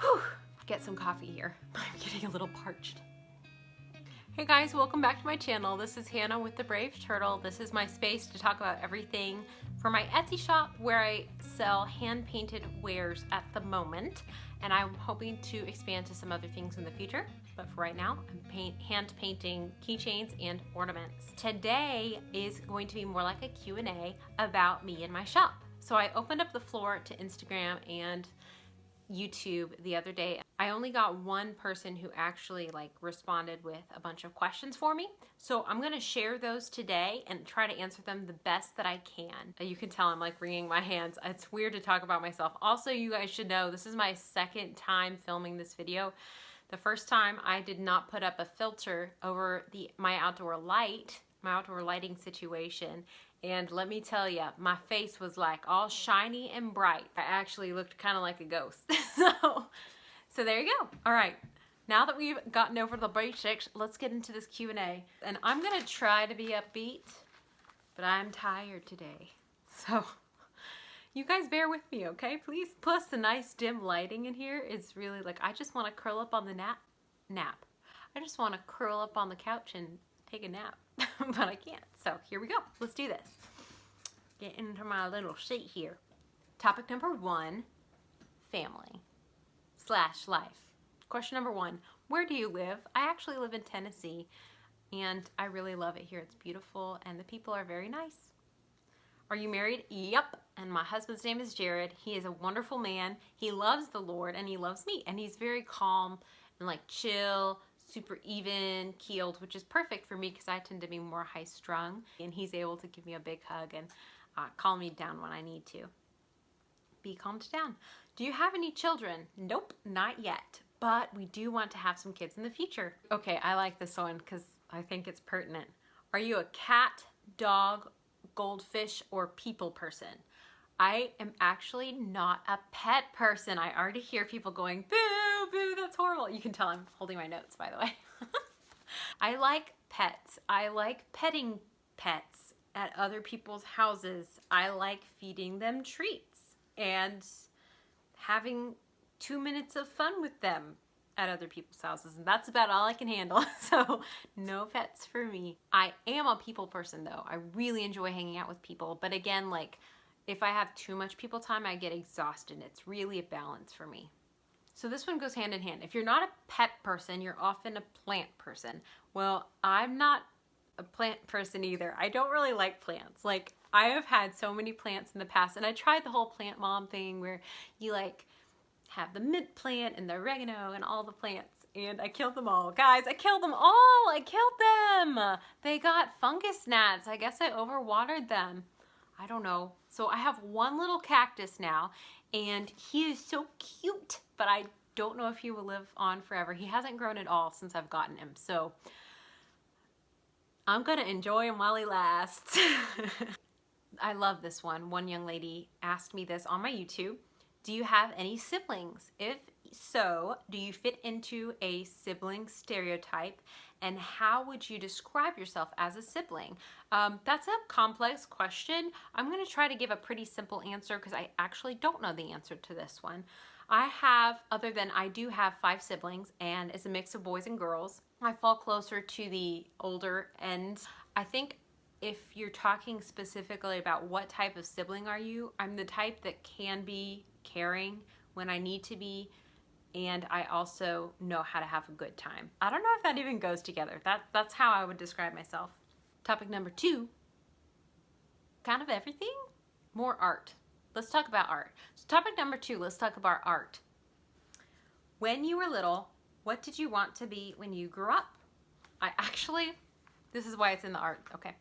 Whew, get some coffee here. I'm getting a little parched. Hey guys, welcome back to my channel. This is Hannah with The Brave Turtle. This is my space to talk about everything for my Etsy shop where I sell hand-painted wares at the moment. And I'm hoping to expand to some other things in the future. But for right now, I'm hand painting keychains and ornaments. Today is going to be more like a Q&A about me and my shop. So I opened up the floor to Instagram and YouTube the other day. I only got one person who actually responded with a bunch of questions for me. So I'm gonna share those today and try to answer them the best that I can. You can tell I'm wringing my hands. It's weird to talk about myself. Also, you guys should know this is my second time filming this video. The first time I did not put up a filter over my outdoor lighting situation. And let me tell you, my face was all shiny and bright. I actually looked kind of like a ghost. So there you go. All right, now that we've gotten over the basics, let's get into this Q&A. And I'm gonna try to be upbeat, but I'm tired today. So you guys bear with me, okay, please? Plus the nice dim lighting in here is really I just wanna curl up on the nap. I just wanna curl up on the couch and take a nap, but I can't. So here we go. Let's do this. Get into my little seat here. Topic number 1, family/life. Question number 1, where do you live? I actually live in Tennessee and I really love it here. It's beautiful and the people are very nice. Are you married? Yep. And my husband's name is Jared. He is a wonderful man. He loves the Lord and he loves me, and he's very calm and chill, super even keeled, which is perfect for me because I tend to be more high strung, and he's able to give me a big hug and calm me down when I need to be calmed down. Do you have any children? Nope, not yet, but we do want to have some kids in the future. Okay, I like this one because I think it's pertinent. Are you a cat, dog, goldfish, or people person? I am actually not a pet person. I already hear people going, boo, boo, that's horrible. You can tell I'm holding my notes, by the way. I like pets. I like petting pets at other people's houses. I like feeding them treats and having 2 minutes of fun with them at other people's houses, and that's about all I can handle. So no pets for me. I am a people person though. I really enjoy hanging out with people, but again, if I have too much people time, I get exhausted. It's really a balance for me. So this one goes hand in hand. If you're not a pet person, you're often a plant person. Well, I'm not a plant person either. I don't really like plants. I have had so many plants in the past, and I tried the whole plant mom thing where you have the mint plant and the oregano and all the plants, and I killed them all. Guys, I killed them all. I killed them. They got fungus gnats. I guess I overwatered them. I don't know. So I have one little cactus now, and he is so cute, but I don't know if he will live on forever. He hasn't grown at all since I've gotten him, so I'm gonna enjoy him while he lasts. I love this one. One young lady asked me this on my YouTube. Do you have any siblings? If so, do you fit into a sibling stereotype? And how would you describe yourself as a sibling? That's a complex question. I'm gonna try to give a pretty simple answer because I actually don't know the answer to this one. I do have 5 siblings, and it's a mix of boys and girls. I fall closer to the older end. I think if you're talking specifically about what type of sibling are you, I'm the type that can be caring when I need to be, and I also know how to have a good time. I don't know if that even goes together. That's how I would describe myself. Topic number 2, kind of everything, more art. Let's talk about art. So topic number 2, let's talk about art. When you were little, what did you want to be when you grew up? This is why it's in the art, okay.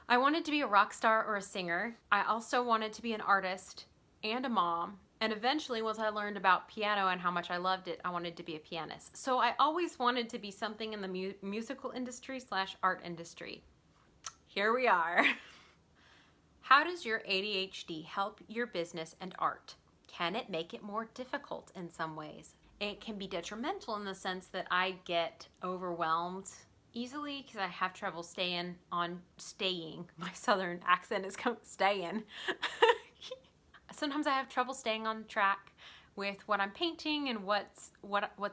I wanted to be a rock star or a singer. I also wanted to be an artist and a mom. And eventually, once I learned about piano and how much I loved it, I wanted to be a pianist. So I always wanted to be something in the musical industry / art industry. Here we are. How does your ADHD help your business and art? Can it make it more difficult in some ways? It can be detrimental in the sense that I get overwhelmed easily because I have trouble staying. My southern accent is staying. Sometimes I have trouble staying on track with what I'm painting and what's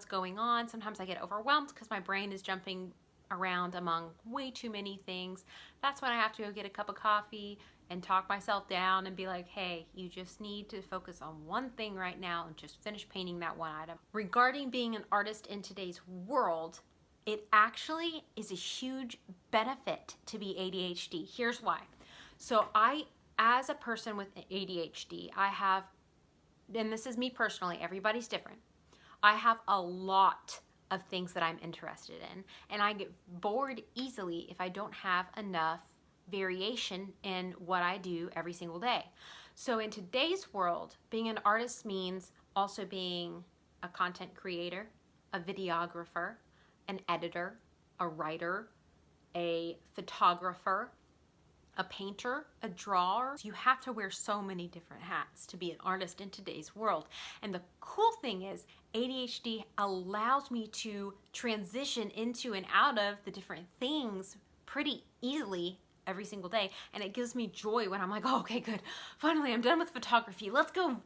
going on. Sometimes I get overwhelmed because my brain is jumping around among way too many things. That's when I have to go get a cup of coffee and talk myself down and be like, hey, you just need to focus on one thing right now and just finish painting that one item. Regarding being an artist in today's world, it actually is a huge benefit to be ADHD. Here's why. So as a person with ADHD, I have, and this is me personally, everybody's different, I have a lot of things that I'm interested in, and I get bored easily if I don't have enough variation in what I do every single day. So in today's world, being an artist means also being a content creator, a videographer, an editor, a writer, a photographer, a painter, a drawer. You have to wear so many different hats to be an artist in today's world. And the cool thing is ADHD allows me to transition into and out of the different things pretty easily every single day. And it gives me joy when I'm like, oh, okay, good. Finally, I'm done with photography. Let's go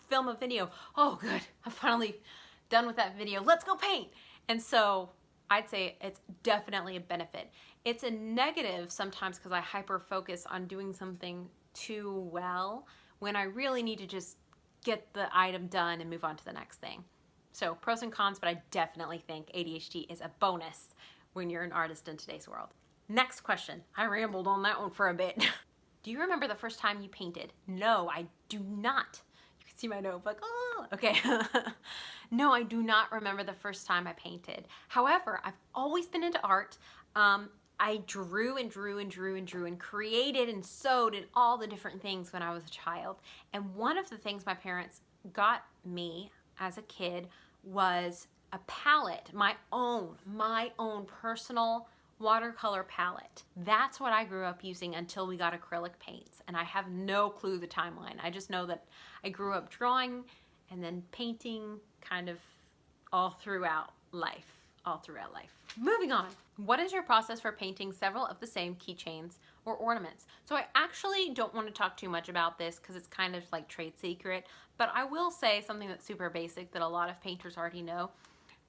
film a video. Oh, good. I'm finally done with that video. Let's go paint. And so I'd say it's definitely a benefit. It's a negative sometimes because I hyper focus on doing something too well when I really need to just get the item done and move on to the next thing. So pros and cons, but I definitely think ADHD is a bonus when you're an artist in today's world. Next question. I rambled on that one for a bit. Do you remember the first time you painted? No, I do not. You can see my notebook. Oh, okay. No, I do not remember the first time I painted. However, I've always been into art. I drew and drew and drew and drew and created and sewed and all the different things when I was a child. And one of the things my parents got me as a kid was a palette, my own personal watercolor palette. That's what I grew up using until we got acrylic paints. And I have no clue the timeline. I just know that I grew up drawing and then painting kind of all throughout life. Moving on. What is your process for painting several of the same keychains or ornaments? So I actually don't want to talk too much about this because it's kind of like trade secret, but I will say something that's super basic that a lot of painters already know.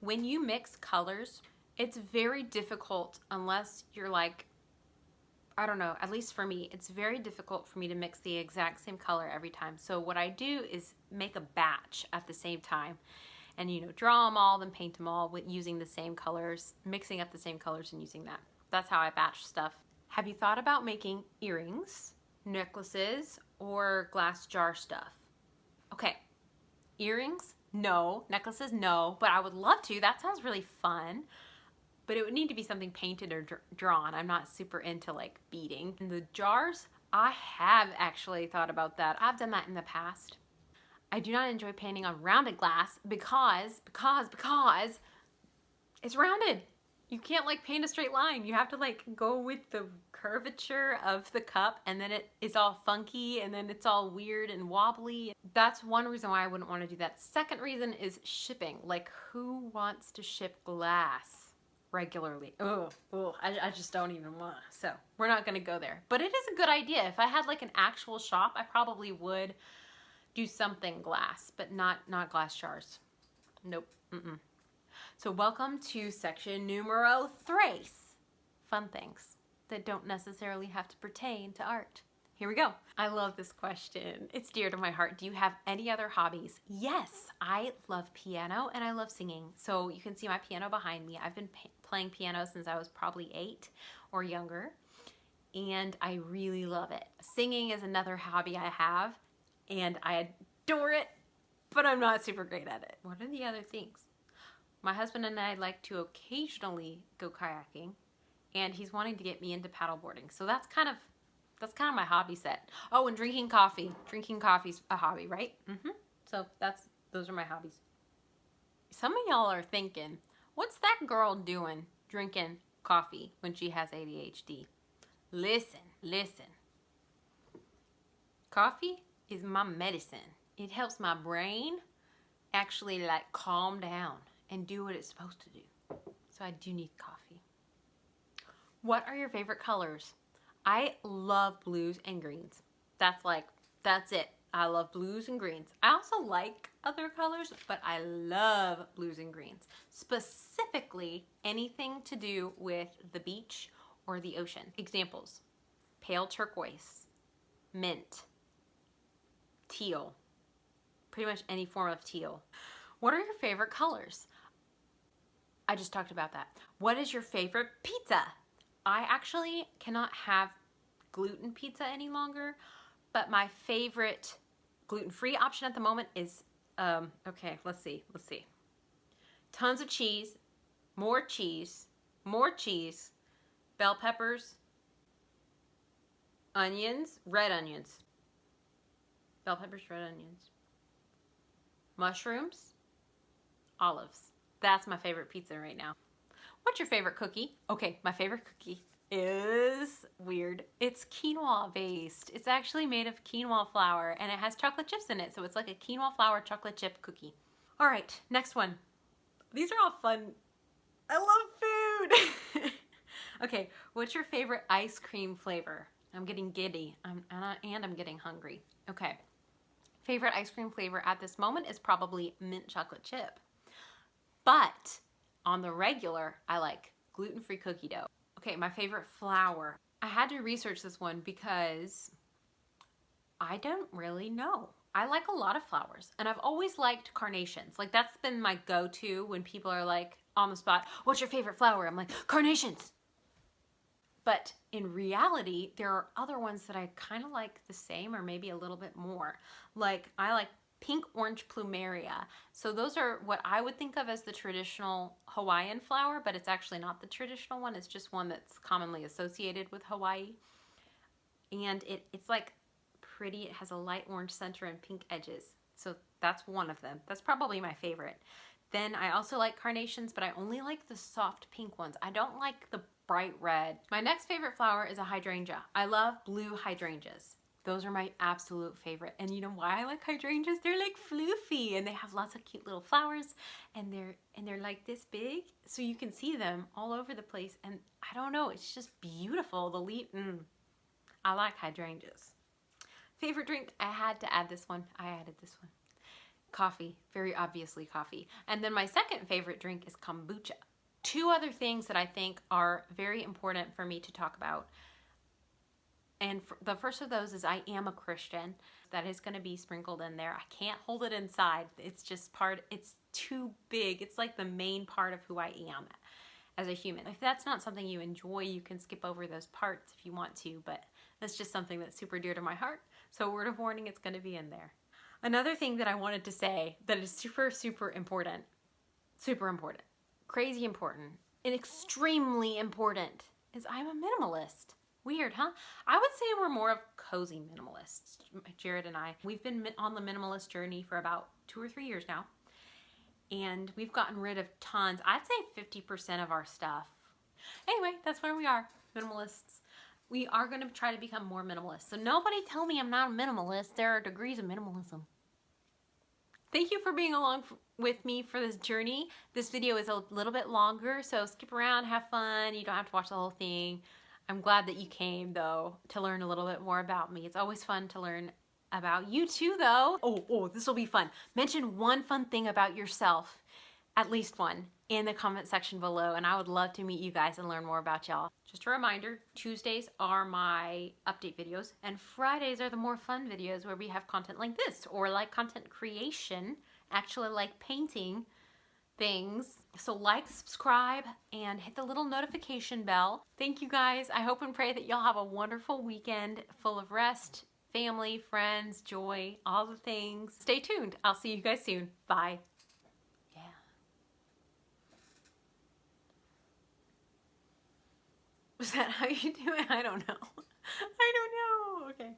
When you mix colors, it's very difficult unless you're like, I don't know, at least for me, it's very difficult for me to mix the exact same color every time. So what I do is make a batch at the same time and, draw them all, then paint them all with using the same colors, mixing up the same colors and using that. That's how I batch stuff. Have you thought about making earrings, necklaces, or glass jar stuff? Okay, earrings, no. Necklaces, no, but I would love to. That sounds really fun. But it would need to be something painted or drawn. I'm not super into like beading. And the jars, I have actually thought about that. I've done that in the past. I do not enjoy painting on rounded glass because it's rounded. You can't like paint a straight line. You have to like go with the curvature of the cup, and then it is all funky and then it's all weird and wobbly. That's one reason why I wouldn't want to do that. Second reason is shipping. Like, who wants to ship glass regularly? I just don't even want. So we're not gonna go there. But it is a good idea. If I had like an actual shop, I probably would do something glass, but not glass jars. Nope. So welcome to section numero 3. Fun things that don't necessarily have to pertain to art. Here we go. I love this question. It's dear to my heart. Do you have any other hobbies? Yes, I love piano and I love singing. So you can see my piano behind me. I've been playing piano since I was probably 8 or younger, and I really love it. Singing is another hobby I have, and I adore it, but I'm not super great at it. What are the other things? My husband and I like to occasionally go kayaking, and he's wanting to get me into paddleboarding. So that's kind of my hobby set. Oh, and drinking coffee. Drinking coffee's a hobby, right? So those are my hobbies. Some of y'all are thinking, what's that girl doing drinking coffee when she has ADHD? Listen. Coffee is my medicine. It helps my brain actually like calm down and do what it's supposed to do. So I do need coffee. What are your favorite colors? I love blues and greens. That's it. I love blues and greens. I also like other colors, but I love blues and greens. Specifically, anything to do with the beach or the ocean. Examples: pale turquoise, mint, teal, pretty much any form of teal. What are your favorite colors? I just talked about that. What is your favorite pizza? I actually cannot have gluten pizza any longer, but my favorite gluten-free option at the moment is, okay, let's see. Tons of cheese, more cheese, bell peppers, onions, red onions, bell peppers, red onions, mushrooms, olives. That's my favorite pizza right now. What's your favorite cookie? Okay, my favorite cookie is weird. It's quinoa based. It's actually made of quinoa flour and it has chocolate chips in it. So it's like a quinoa flour chocolate chip cookie. All right, next one. These are all fun. I love food. Okay, what's your favorite ice cream flavor? I'm getting giddy and I'm getting hungry. Okay, favorite ice cream flavor at this moment is probably mint chocolate chip. But on the regular, I like gluten-free cookie dough. Okay, my favorite flower. I had to research this one because I don't really know. I like a lot of flowers and I've always liked carnations. Like that's been my go-to when people are like on the spot, what's your favorite flower? I'm like, carnations. But in reality, there are other ones that I kind of like the same or maybe a little bit more. Like I like pink orange plumeria. So those are what I would think of as the traditional Hawaiian flower, but it's actually not the traditional one. It's just one that's commonly associated with Hawaii. And it's like pretty. It has a light orange center and pink edges. So that's one of them. That's probably my favorite. Then I also like carnations, but I only like the soft pink ones. I don't like the bright red. My next favorite flower is a hydrangea. I love blue hydrangeas. Those are my absolute favorite. And you know why I like hydrangeas? They're like floofy and they have lots of cute little flowers and they're like this big. So you can see them all over the place. And I don't know, it's just beautiful. The leaf, I like hydrangeas. Favorite drink, I had to add this one. I added this one. Coffee, very obviously coffee. And then my second favorite drink is kombucha. Two other things that I think are very important for me to talk about. And the first of those is I am a Christian. That is going to be sprinkled in there. I can't hold it inside. It's just it's too big. It's like the main part of who I am as a human. If that's not something you enjoy, you can skip over those parts if you want to, but that's just something that's super dear to my heart. So word of warning, it's going to be in there. Another thing that I wanted to say that is super, super important, crazy important, and extremely important is I'm a minimalist. Weird, huh? I would say we're more of cozy minimalists, Jared and I. We've been on the minimalist journey for about 2 or 3 years now. And we've gotten rid of tons. I'd say 50% of our stuff. Anyway, that's where we are, minimalists. We are going to try to become more minimalist. So nobody tell me I'm not a minimalist. There are degrees of minimalism. Thank you for being along with me for this journey. This video is a little bit longer, so skip around, have fun. You don't have to watch the whole thing. I'm glad that you came, though, to learn a little bit more about me. It's always fun to learn about you, too, though. Oh, this will be fun. Mention one fun thing about yourself, at least one, in the comment section below, and I would love to meet you guys and learn more about y'all. Just a reminder, Tuesdays are my update videos, and Fridays are the more fun videos where we have content like this, or like content creation, actually like painting things. So like, subscribe, and hit the little notification bell. Thank you guys. I hope and pray that y'all have a wonderful weekend full of rest, family, friends, joy, all the things. Stay tuned. I'll see you guys soon. Bye. Yeah. Was that how you do it? I don't know. I don't know. Okay.